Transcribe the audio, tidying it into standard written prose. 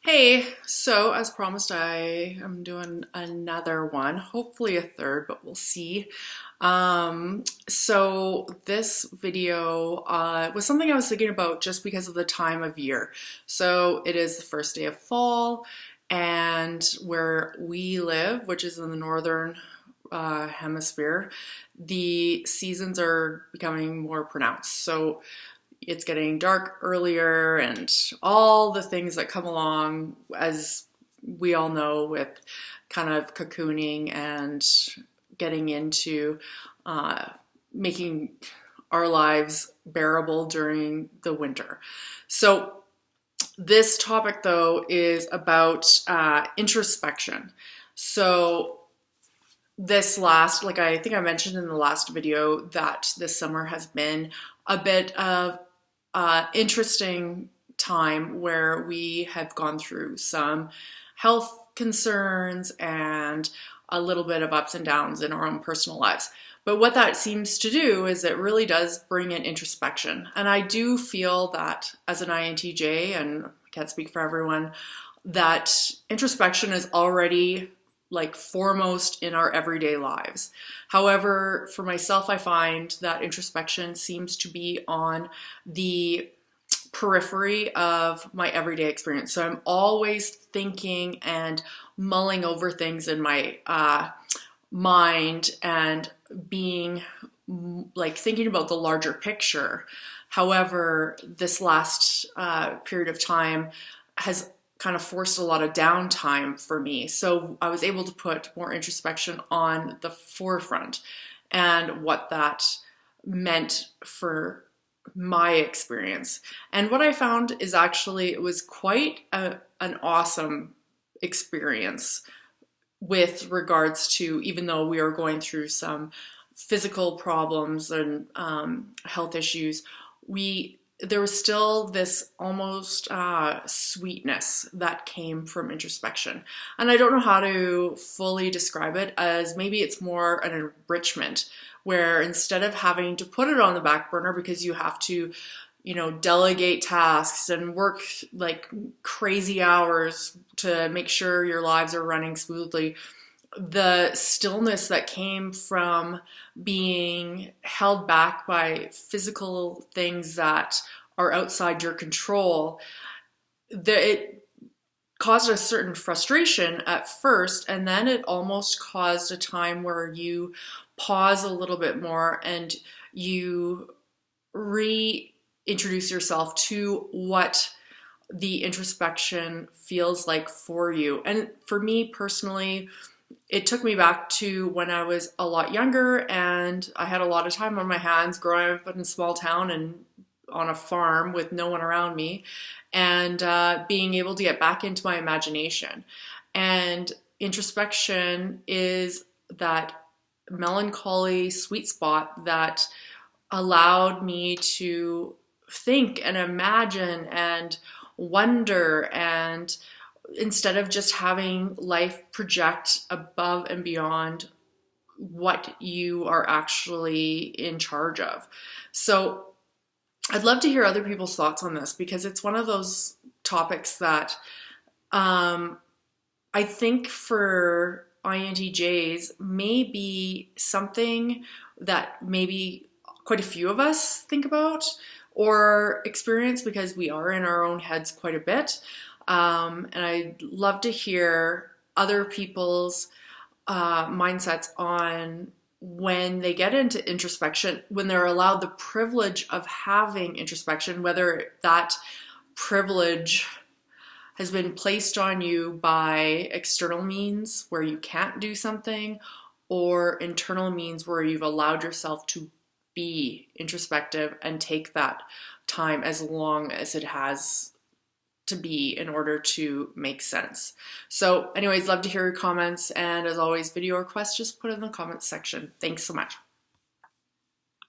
Hey, so as promised, I am doing another one, hopefully a third, but we'll see. So this video was something I was thinking about just because of the time of year. So it is the first day of fall, and where we live, which is in the northern hemisphere, the seasons are becoming more pronounced. So it's getting dark earlier and all the things that come along, as we all know, with kind of cocooning and getting into making our lives bearable during the winter. So this topic, though, is about introspection. So I think I mentioned in the last video, that this summer has been a bit of interesting time where we have gone through some health concerns and a little bit of ups and downs in our own personal lives. But what that seems to do is it really does bring in introspection. And I do feel that as an INTJ, and I can't speak for everyone, that introspection is already like foremost in our everyday lives. However, for myself, I find that introspection seems to be on the periphery of my everyday experience. So I'm always thinking and mulling over things in my mind and being like thinking about the larger picture. However, this last period of time has kind of forced a lot of downtime for me. So I was able to put more introspection on the forefront and what that meant for my experience. And what I found is actually it was quite an awesome experience with regards to, even though we are going through some physical problems and health issues, there was still this almost sweetness that came from introspection. And I don't know how to fully describe it, as maybe it's more an enrichment, where instead of having to put it on the back burner because you have to, delegate tasks and work like crazy hours to make sure your lives are running smoothly, the stillness that came from being held back by physical things that are outside your control, it caused a certain frustration at first, and then it almost caused a time where you pause a little bit more and you reintroduce yourself to what the introspection feels like for you. And for me personally, it took me back to when I was a lot younger and I had a lot of time on my hands growing up in a small town and on a farm with no one around me, and being able to get back into my imagination. And introspection is that melancholy sweet spot that allowed me to think and imagine and wonder, and instead of just having life project above and beyond what you are actually in charge of. So I'd love to hear other people's thoughts on this, because it's one of those topics that I think for INTJs may be something that maybe quite a few of us think about or experience, because we are in our own heads quite a bit. And I'd love to hear other people's mindsets on when they get into introspection, when they're allowed the privilege of having introspection, whether that privilege has been placed on you by external means where you can't do something, or internal means where you've allowed yourself to be introspective and take that time as long as it has to be in order to make sense. So anyways, love to hear your comments, and as always, video requests, just put it in the comments section. Thanks so much.